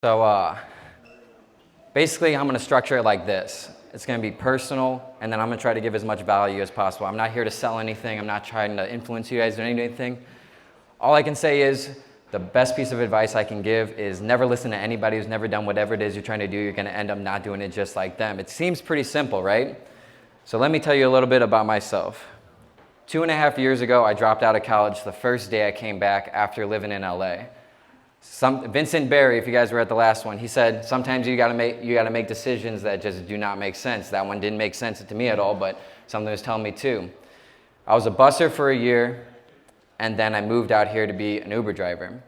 So basically, I'm going to structure it like this. It's going to be personal, and then I'm going to try to give as much value as possible. I'm not here to sell anything. I'm not trying to influence you guys or anything. All I can say is the best piece of advice I can give is never listen to anybody who's never done whatever it is you're trying to do. You're going to end up not doing it just like them. It seems pretty simple, right? So let me tell you a little bit about myself. 2.5 years ago, I dropped out of college the first day I came back after living in LA. Vincent Barry, if you guys were at the last one, he said sometimes you gotta make decisions that just do not make sense. That one didn't make sense to me at all, but something was telling me too. I was a busser for a year, and then I moved out here to be an Uber driver.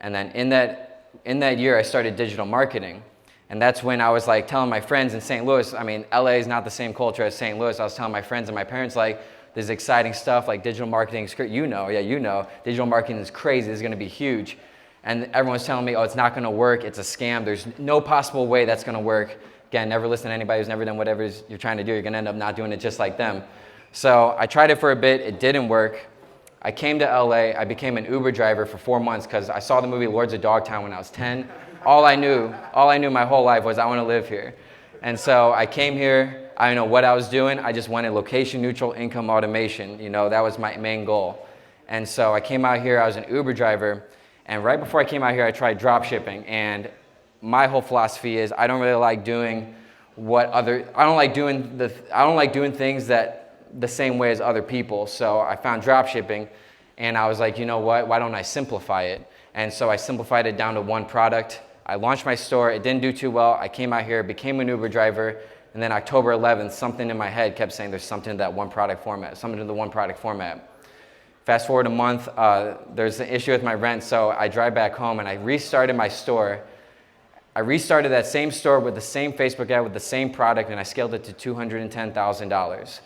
And then in that year, I started digital marketing. And that's when I was like telling my friends in St. Louis, I mean, LA is not the same culture as St. Louis. I was telling my friends and my parents, like, this is exciting stuff, like digital marketing is great. You know, digital marketing is crazy, it's gonna be huge. And everyone's telling me, oh, it's not gonna work, it's a scam, there's no possible way that's gonna work. Again, never listen to anybody who's never done whatever it is you're trying to do. You're gonna end up not doing it just like them. So I tried it for a bit, it didn't work. I came to LA, I became an Uber driver for 4 months because I saw the movie Lords of Dogtown when I was 10. All I knew my whole life was I wanna live here. And so I came here, I didn't know what I was doing, I just wanted location neutral income automation. You know, that was my main goal. And so I came out here, I was an Uber driver. And right before I came out here, I tried dropshipping, and my whole philosophy is I don't really like doing I don't like doing things that the same way as other people. So I found dropshipping, and I was like, you know what? Why don't I simplify it? And so I simplified it down to one product. I launched my store. It didn't do too well. I came out here, became an Uber driver, and then October 11th, something in my head kept saying there's something to that one product format, something to the one product format. Fast forward a month, there's an issue with my rent, so I drive back home and I restarted my store. I restarted that same store with the same Facebook ad with the same product, and I scaled it to $210,000.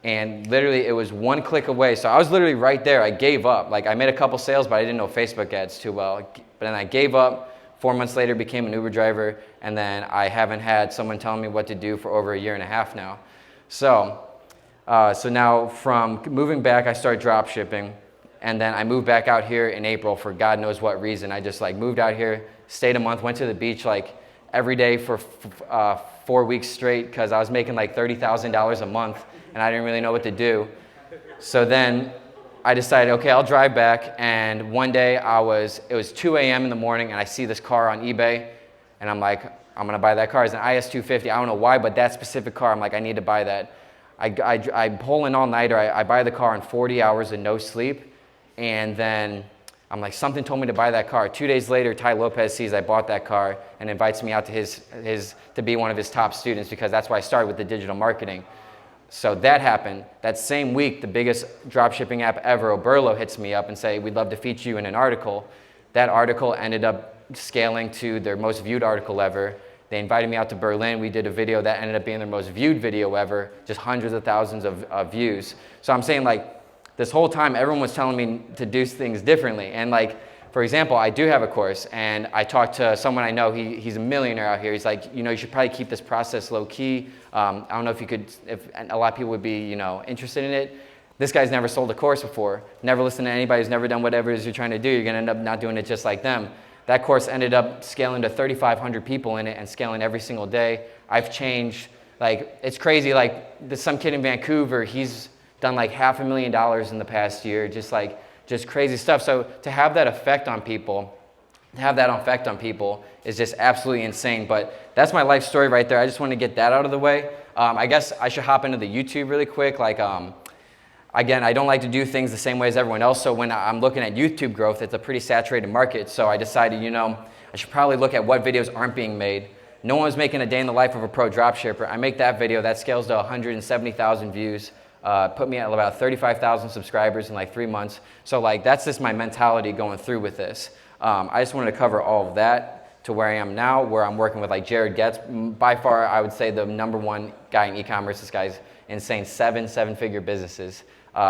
And literally it was one click away, so I was literally right there. I gave up. Like, I made a couple sales, but I didn't know Facebook ads too well. But then I gave up. 4 months later, became an Uber driver, and then I haven't had someone telling me what to do for over 1.5 years now. So now from moving back, I started drop shipping, and then I moved back out here in April for God knows what reason. I just like moved out here, stayed a month, went to the beach like every day for 4 weeks straight because I was making like $30,000 a month and I didn't really know what to do. So then I decided, okay, I'll drive back, and one day it was 2 a.m. in the morning and I see this car on eBay and I'm like, I'm gonna buy that car. It's an IS250, I don't know why, but that specific car, I'm like, I need to buy that. I pull an all-nighter, I buy the car in 40 hours and no sleep, and then I'm like, something told me to buy that car. 2 days later, Ty Lopez sees I bought that car and invites me out to to be one of his top students, because that's why I started with the digital marketing. So that happened. That same week, the biggest dropshipping app ever, Oberlo, hits me up and say, we'd love to feature you in an article. That article ended up scaling to their most viewed article ever. They invited me out to Berlin. We did a video that ended up being their most viewed video ever, just hundreds of thousands of views. So I'm saying, like, this whole time, everyone was telling me to do things differently. And like, for example, I do have a course, and I talked to someone I know, he's a millionaire out here. He's like, you know, you should probably keep this process low key. I don't know if a lot of people would be, you know, interested in it. This guy's never sold a course before, never listened to anybody who's never done whatever it is you're trying to do. You're gonna end up not doing it just like them. That course ended up scaling to 3,500 people in it and scaling every single day. I've changed, like, it's crazy. Like, there's some kid in Vancouver, he's done like $500,000 in the past year, just crazy stuff. So to have that effect on people, is just absolutely insane. But that's my life story right there. I just want to get that out of the way. I guess I should hop into the YouTube really quick. Like, again, I don't like to do things the same way as everyone else, so when I'm looking at YouTube growth, it's a pretty saturated market, so I decided, you know, I should probably look at what videos aren't being made. No one's making a day in the life of a pro dropshipper. I make that video, that scales to 170,000 views, put me at about 35,000 subscribers in like 3 months. So like, that's just my mentality going through with this. I just wanted to cover all of that to where I am now, where I'm working with like Jared Getz, by far, I would say the #1 guy in e-commerce. This guy's insane, seven-figure businesses.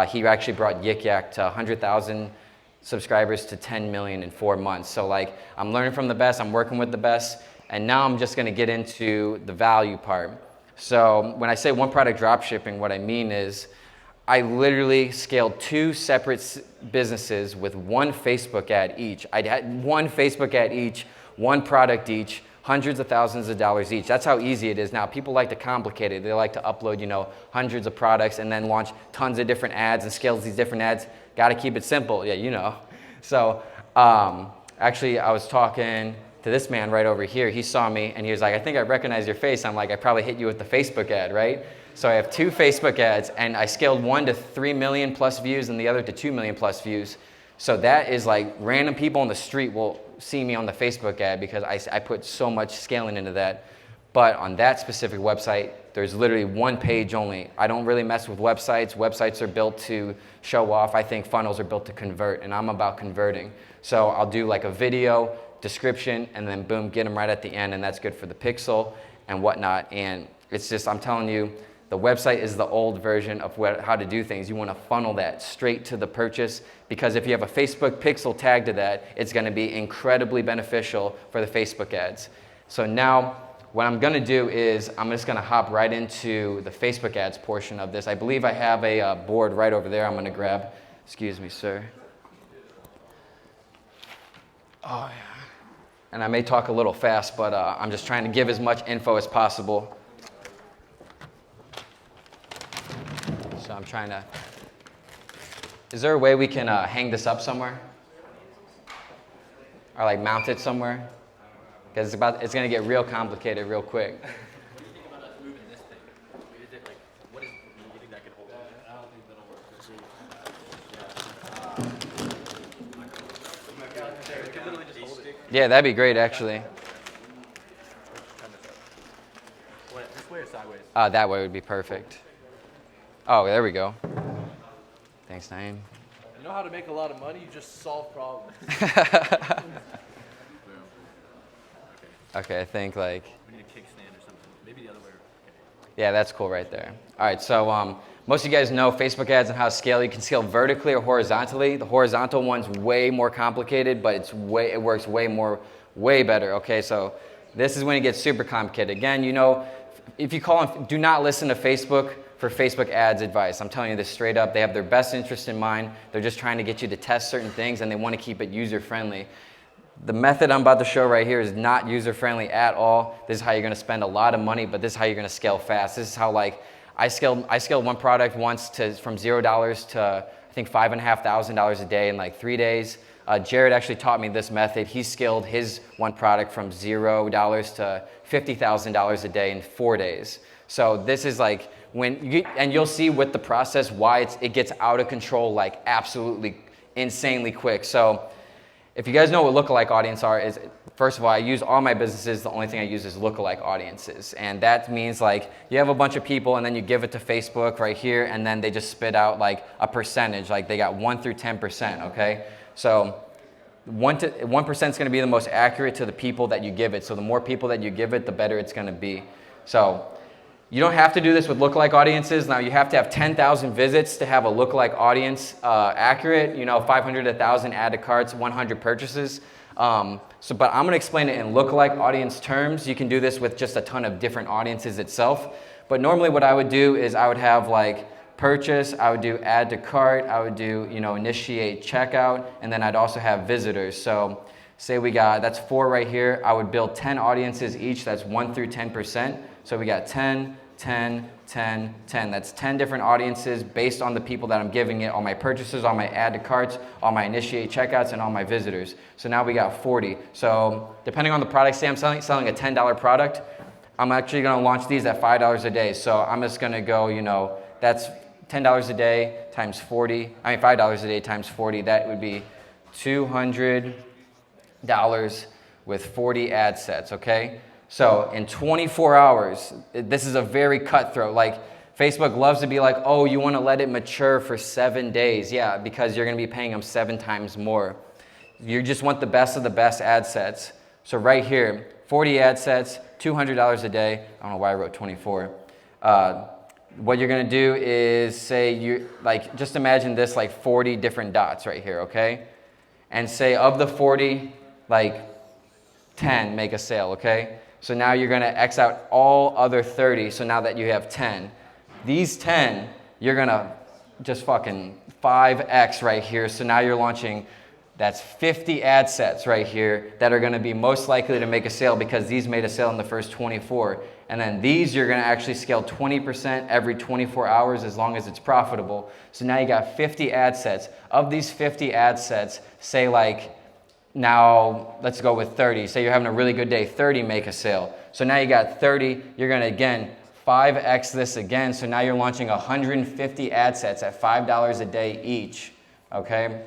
He actually brought Yik Yak to 100,000 subscribers to 10 million in 4 months. So like, I'm learning from the best, I'm working with the best, and now I'm just gonna get into the value part. So when I say one product drop shipping, what I mean is I literally scaled 2 separate businesses with 1 Facebook ad each. I had 1 Facebook ad each, one product each, hundreds of thousands of dollars each. That's how easy it is now. People like to complicate it. They like to upload, you know, hundreds of products and then launch tons of different ads and scale these different ads. Got to keep it simple. Yeah, you know. So actually, I was talking to this man right over here. He saw me and he was like, I think I recognize your face. I'm like, I probably hit you with the Facebook ad, right? So I have 2 Facebook ads and I scaled one to 3 million plus views and the other to 2 million plus views. So that is like random people on the street will see me on the Facebook ad because I put so much scaling into that. But on that specific website, there's literally 1 page only. I don't really mess with websites. Websites are built to show off. I think funnels are built to convert, and I'm about converting. So I'll do like a video, description, and then boom, get them right at the end, and that's good for the pixel and whatnot. And it's just, I'm telling you, the website is the old version of how to do things. You want to funnel that straight to the purchase because if you have a Facebook pixel tag to that, it's going to be incredibly beneficial for the Facebook ads. So now what I'm going to do is I'm just going to hop right into the Facebook ads portion of this. I believe I have a board right over there I'm going to grab. Excuse me, sir. Oh, yeah. And I may talk a little fast, but I'm just trying to give as much info as possible. So I'm trying to, is there a way we can hang this up somewhere? Or like mount it somewhere? Because it's going to get real complicated real quick. What do you think about us moving this thing? Is it like, what is, do you think that could hold? I don't think that'll work. Yeah, that'd be great actually. This way or sideways? That way would be perfect. Oh, there we go. Thanks, Naeem. You know how to make a lot of money? You just solve problems. Okay, I think like. We need a kickstand or something. Maybe the other way. Okay. Yeah, that's cool right there. All right, so most of you guys know Facebook ads and how to scale. You can scale vertically or horizontally. The horizontal one's way more complicated, but it works way better. Okay, so this is when it gets super complicated. Again, you know, if you call them, do not listen to Facebook for Facebook ads advice. I'm telling you this straight up. They have their best interest in mind. They're just trying to get you to test certain things and they want to keep it user-friendly. The method I'm about to show right here is not user-friendly at all. This is how you're going to spend a lot of money, but this is how you're going to scale fast. This is how like I scaled one product once from $0 to I think $5,500 a day in like 3 days. Jared actually taught me this method. He scaled his one product from $0 to $50,000 a day in 4 days. So this is like and you'll see with the process why it gets out of control like absolutely insanely quick. So if you guys know what lookalike audience are, is first of all, I use all my businesses, the only thing I use is lookalike audiences. And that means like you have a bunch of people and then you give it to Facebook right here and then they just spit out like a percentage, like they got 1 through 10%, okay? So 1% is gonna be the most accurate to the people that you give it. So the more people that you give it, the better it's gonna be. So you don't have to do this with lookalike audiences. Now you have to have 10,000 visits to have a lookalike audience accurate. You know, 500 to 1,000 add to carts, 100 purchases. But I'm gonna explain it in lookalike audience terms. You can do this with just a ton of different audiences itself. But normally what I would do is I would have like purchase, I would do add to cart, I would do, you know, initiate checkout, and then I'd also have visitors. So say that's 4 right here. I would build 10 audiences each. That's 1 through 10%. So we got 10, 10, 10, 10. That's 10 different audiences based on the people that I'm giving it, all my purchases, all my add to carts, all my initiate checkouts, and all my visitors. So now we got 40. So depending on the product, say I'm selling a $10 product, I'm actually gonna launch these at $5 a day. So I'm just gonna go, you know, that's $10 a day times 40, $5 a day times 40, that would be $200 with 40 ad sets, okay? So in 24 hours, this is a very cutthroat. Like Facebook loves to be like, oh, you want to let it mature for 7 days. Yeah, because you're going to be paying them 7 times more. You just want the best of the best ad sets. So right here, 40 ad sets, $200 a day. I don't know why I wrote 24. What you're going to do is say just imagine this like 40 different dots right here, okay? And say of the 40, like 10 make a sale, okay? So now you're going to X out all other 30. So now that you have 10, these 10, you're going to just fucking 5X right here. So now you're launching That's 50 ad sets right here that are going to be most likely to make a sale because these made a sale in the first 24. And then these you're going to actually scale 20% every 24 hours as long as it's profitable. So now you got 50 ad sets. Of these 50 ad sets, say like, now let's go with 30. Say you're having a really good day, 30 make a sale. So now you got 30, you're going to again 5x this again. So now you're launching 150 ad sets at $5 a day each, okay?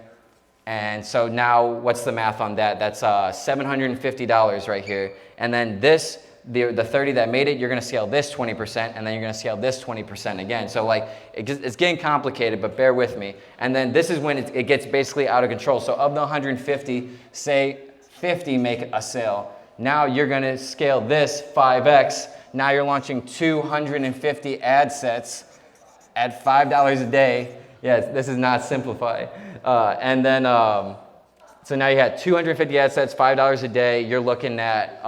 And so now what's the math on that? That's $750 right here. And then this, the 30 that made it, you're gonna scale this 20%, and then you're gonna scale this 20% again. So like, it's getting complicated, but bear with me. And then this is when it gets basically out of control. So of the 150, say 50 make a sale. Now you're gonna scale this 5x. Now you're launching 250 ad sets at $5 a day. Yes, this is not simplified. And then, so now you had 250 ad sets, $5 a day. You're looking at,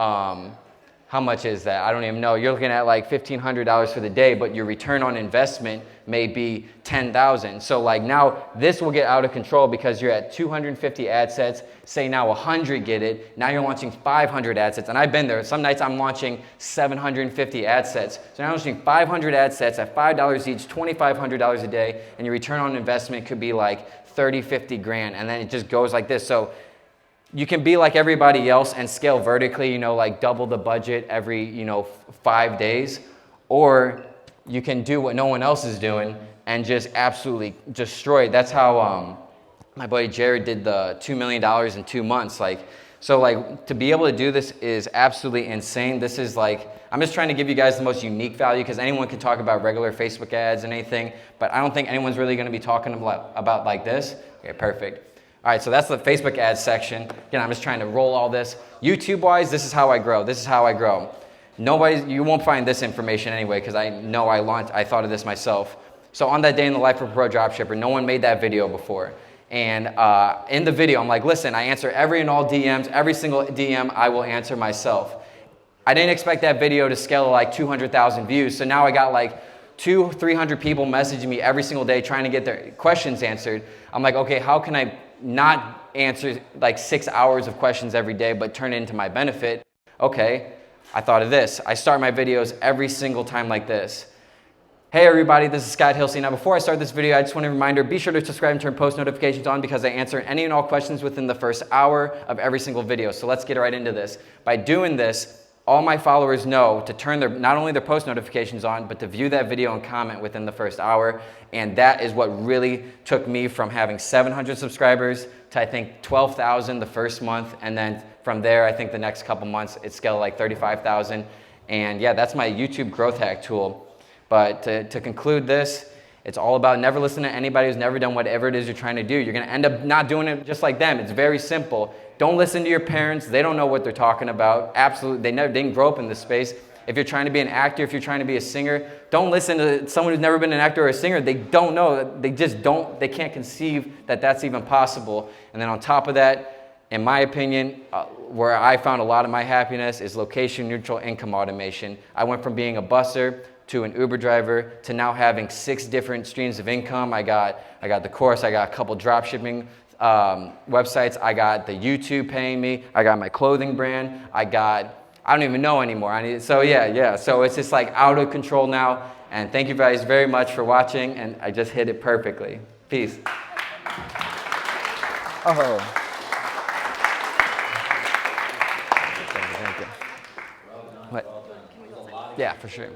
how much is that? I don't even know. You're looking at like $1,500 for the day, but your return on investment may be $10,000. So like now this will get out of control because you're at 250 ad sets. Say now 100 get it. Now you're launching 500 ad sets. And I've been there. Some nights I'm launching 750 ad sets. So now I'm launching 500 ad sets at $5 each, $2,500 a day. And your return on investment could be like 30, 50 grand. And then it just goes like this. So you can be like everybody else and scale vertically, you know, like double the budget every, you know, 5 days. Or you can do what no one else is doing and just absolutely destroy it. That's how my buddy Jared did the $2 million in 2 months. So to be able to do this is absolutely insane. This is like, I'm just trying to give you guys the most unique value because anyone can talk about regular Facebook ads and anything, but I don't think anyone's really gonna be talking about like this. Okay, perfect. All right, so that's the Facebook ads section. Again, I'm just trying to roll all this. YouTube-wise, this is how I grow. This is how I grow. You won't find this information anyway because I know I thought of this myself. So on that day in the life of a pro dropshipper, no one made that video before. And in the video, I'm like, listen, I answer every and all DMs. Every single DM I will answer myself. I didn't expect that video to scale to like 200,000 views. So now I got like 200-300 people messaging me every single day trying to get their questions answered. I'm like, okay, how can I not answer like 6 hours of questions every day, but turn it into my benefit? Okay, I thought of this. I start my videos every single time like this. Hey everybody, this is Scott Hilse. Now before I start this video, I just want a reminder, be sure to subscribe and turn post notifications on because I answer any and all questions within the first hour of every single video. So let's get right into this. By doing this, all my followers know to turn not only their post notifications on, but to view that video and comment within the first hour. And that is what really took me from having 700 subscribers to I think 12,000 the first month. And then from there, I think the next couple months, it scaled like 35,000. And yeah, that's my YouTube growth hack tool. But to conclude this, it's all about never listen to anybody who's never done whatever it is you're trying to do. You're gonna end up not doing it just like them. It's very simple. Don't listen to your parents. They don't know what they're talking about. Absolutely, they didn't grow up in this space. If you're trying to be an actor, if you're trying to be a singer, don't listen to someone who's never been an actor or a singer. They don't know. They just don't. They can't conceive that that's even possible. And then on top of that, in my opinion, where I found a lot of my happiness is location neutral income automation. I went from being a busser to an Uber driver to now having 6 different streams of income. I got the course. I got a couple dropshipping websites. I got the YouTube paying me. I got my clothing brand. I don't even know anymore. So it's just like out of control now. And thank you guys very much for watching. And I just hit it perfectly. Peace. Oh. Thank you. What? Yeah, for sure.